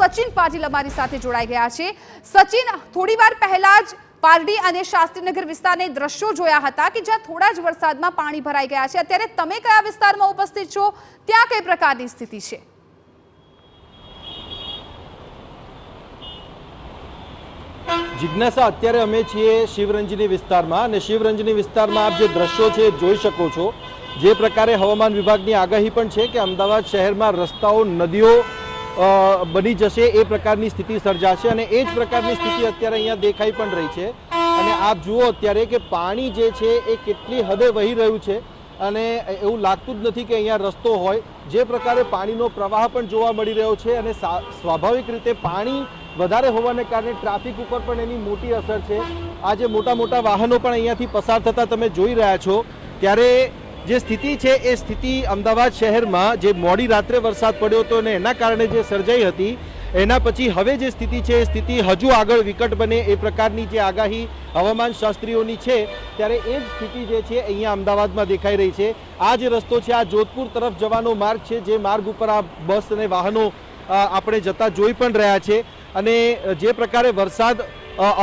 સચિન પાટીલ અમારી સાથે જોડાઈ ગયા છે। સચિન, થોડીવાર પહેલા જ પારડી અને શાસ્ત્રીનગર વિસ્તારના દ્રશ્યો જોયા હતા કે જ્યાં થોડા જ વરસાદમાં પાણી ભરાઈ ગયા છે। અત્યારે તમે કયા વિસ્તારમાં ઉપસ્થિત છો, ત્યાં કઈ પ્રકારની સ્થિતિ છે? જિજ્ઞાસા, અત્યારે અમે છીએ શિવરંજની વિસ્તારમાં અને શિવરંજની વિસ્તારમાં આપ જે દ્રશ્યો છે જોઈ શકો છો। જે પ્રકારે હવામાન વિભાગની આગાહી પણ છે કે અમદાવાદ શહેરમાં રસ્તાઓ નદીઓ બની જશે એ પ્રકારની સ્થિતિ સર્જાશે અને એ જ પ્રકારની સ્થિતિ અત્યારે અહીંયા દેખાઈ પણ રહી છે। અને આપ જુઓ અત્યારે કે પાણી જે છે એ કેટલી હદે વહી રહ્યું છે અને એવું લાગતું જ નથી કે અહીંયા રસ્તો હોય। જે પ્રકારે પાણીનો પ્રવાહ પણ જોવા મળી રહ્યો છે અને સ્વાભાવિક રીતે પાણી વધારે હોવાને કારણે ટ્રાફિક ઉપર પણ એની મોટી અસર છે। આ જે મોટા મોટા વાહનો પણ અહીંયાથી પસાર થતા તમે જોઈ રહ્યા છો, ત્યારે જે સ્થિતિ છે એ સ્થિતિ અમદાવાદ શહેરમાં જે મોડી રાત્રે વરસાદ પડ્યો હતો અને એના કારણે જે સર્જાઈ હતી, એના પછી હવે જે સ્થિતિ છે એ સ્થિતિ હજુ આગળ વિકટ બને એ પ્રકારની જે આગાહી હવામાન શાસ્ત્રીઓની છે, ત્યારે એ જ સ્થિતિ જે છે અહીંયા અમદાવાદમાં દેખાઈ રહી છે। આ જે રસ્તો છે આ જોધપુર તરફ જવાનો માર્ગ છે, જે માર્ગ ઉપર આ બસ અને વાહનો આપણે જતા જોઈ પણ રહ્યા છે। અને જે પ્રકારે વરસાદ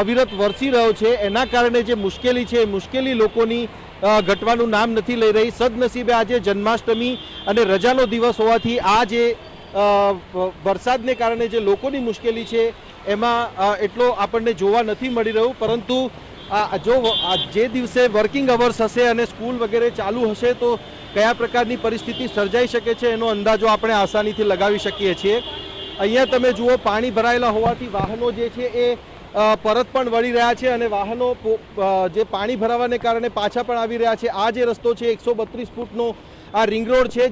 અવિરત વરસી રહ્યો છે એના કારણે જે મુશ્કેલી છે એ મુશ્કેલી લોકોની ઘટવાનું નામ નથી લઈ રહી। સદનસીબે આજે જન્માષ્ટમી અને રજાનો દિવસ હોવાથી આ જે વરસાદને કારણે જે લોકોની મુશ્કેલી છે એમાં એટલો આપણને જોવા નથી મળી રહ્યું, પરંતુ જો જે દિવસે વર્કિંગ અવર્સ હશે અને સ્કૂલ વગેરે ચાલુ હશે તો કયા પ્રકારની પરિસ્થિતિ સર્જાઈ શકે છે એનો અંદાજો આપણે આસાનીથી લગાવી શકીએ છીએ। અહીંયા તમે જુઓ, પાણી ભરાયેલા હોવાથી વાહનો જે છે એ પરત પણ વળી રહ્યા છે અને વાહનો જે પાણી ભરાવાને કારણે પાછા પણ આવી રહ્યા છે। આ જે રસ્તો છે 132 ફૂટનો આ રિંગ રોડ છે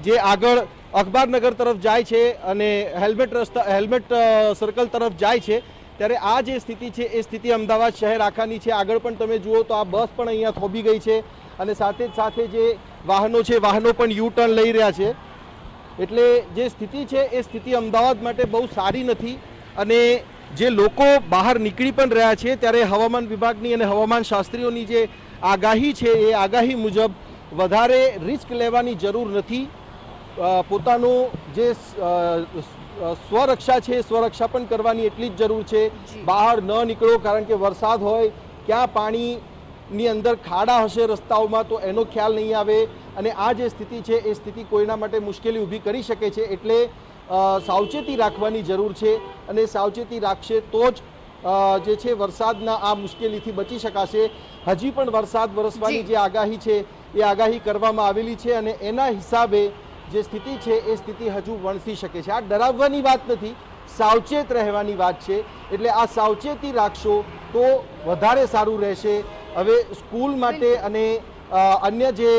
જે આગળ અખબારનગર તરફ જાય છે અને હેલ્મેટ સર્કલ તરફ જાય છે, ત્યારે આ જે સ્થિતિ છે એ સ્થિતિ અમદાવાદ શહેર આખાની છે। આગળ પણ તમે જુઓ તો આ બસ પણ અહીંયા થોભી ગઈ છે અને સાથે જ સાથે જે વાહનો છે વાહનો પણ યુ ટર્ન લઈ રહ્યા છે। એટલે જે સ્થિતિ છે એ સ્થિતિ અમદાવાદ માટે બહુ સારી નથી અને જે લોકો બહાર નીકળી પણ રહ્યા છે ત્યારે હવામાન વિભાગની અને હવામાન શાસ્ત્રીઓની જે આગાહી છે એ આગાહી મુજબ વધારે રિસ્ક લેવાની જરૂર નથી। પોતાનું જે સ્વરક્ષા છે સ્વરક્ષા પણ કરવાની એટલી જ જરૂર છે। બહાર ન નીકળો, કારણ કે વરસાદ હોય, ક્યાં પાણીની અંદર ખાડા હશે રસ્તાઓમાં તો એનો ખ્યાલ નહીં આવે અને આ જે સ્થિતિ છે એ સ્થિતિ કોઈના માટે મુશ્કેલી ઊભી કરી શકે છે। એટલે સાવચેતી રાખવાની જરૂર છે અને સાવચેતી રાખશે તો જ જે છે વરસાદના આ મુશ્કેલીથી બચી શકાશે। હજી પણ વરસાદ વરસવાની જે આગાહી છે એ આગાહી કરવામાં આવેલી છે અને એના હિસાબે જે સ્થિતિ છે એ સ્થિતિ હજુ વણસી શકે છે। આ ડરાવવાની વાત નથી, સાવચેત રહેવાની વાત છે। એટલે આ સાવચેતી રાખશો તો વધારે સારું રહેશે। હવે સ્કૂલ માટે અને અન્ય જે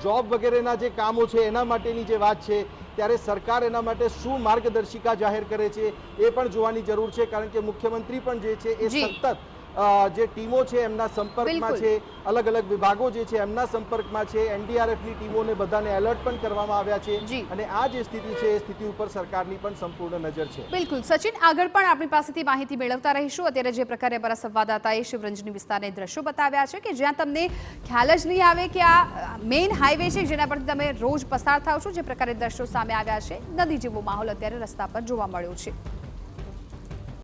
જોબ વગેરેના જે કામો છે એના માટેની જે વાત છે, ત્યારે સરકાર એના માટે શું માર્ગદર્શિકા જાહેર કરે છે એ પણ જોવાની જરૂર છે, કારણ કે મુખ્યમંત્રી પણ જે છે એ સતત જે ટીમો છે એમના સંપર્કમાં છે, અલગ અલગ વિભાગો જે છે એમના સંપર્કમાં છે। એનડીઆરએફની ટીમોને બધાને એલર્ટ પણ કરવામાં આવ્યા છે અને આ જે સ્થિતિ છે એ સ્થિતિ ઉપર સરકારની પણ સંપૂર્ણ નજર છે। બિલકુલ સચિન, આગળ પણ આપણી પાસેથી માહિતી મેળવતા રહીશું। અત્યારે જે પ્રકારે અમારા સંવાદદાતાએ શિવરંજની વિસ્તારના દ્રશ્યો બતાવ્યા છે કે જ્યાં તમને ખ્યાલ જ નહીં આવે કે આ મેઇન હાઈવે છે જેના પરથી તમે રોજ પસાર થાવ છો, જે પ્રકારે દ્રશ્યો સામે આવ્યા છે, નદી જેવો માહોલ અત્યારે રસ્તા પર જોવા મળ્યો છે।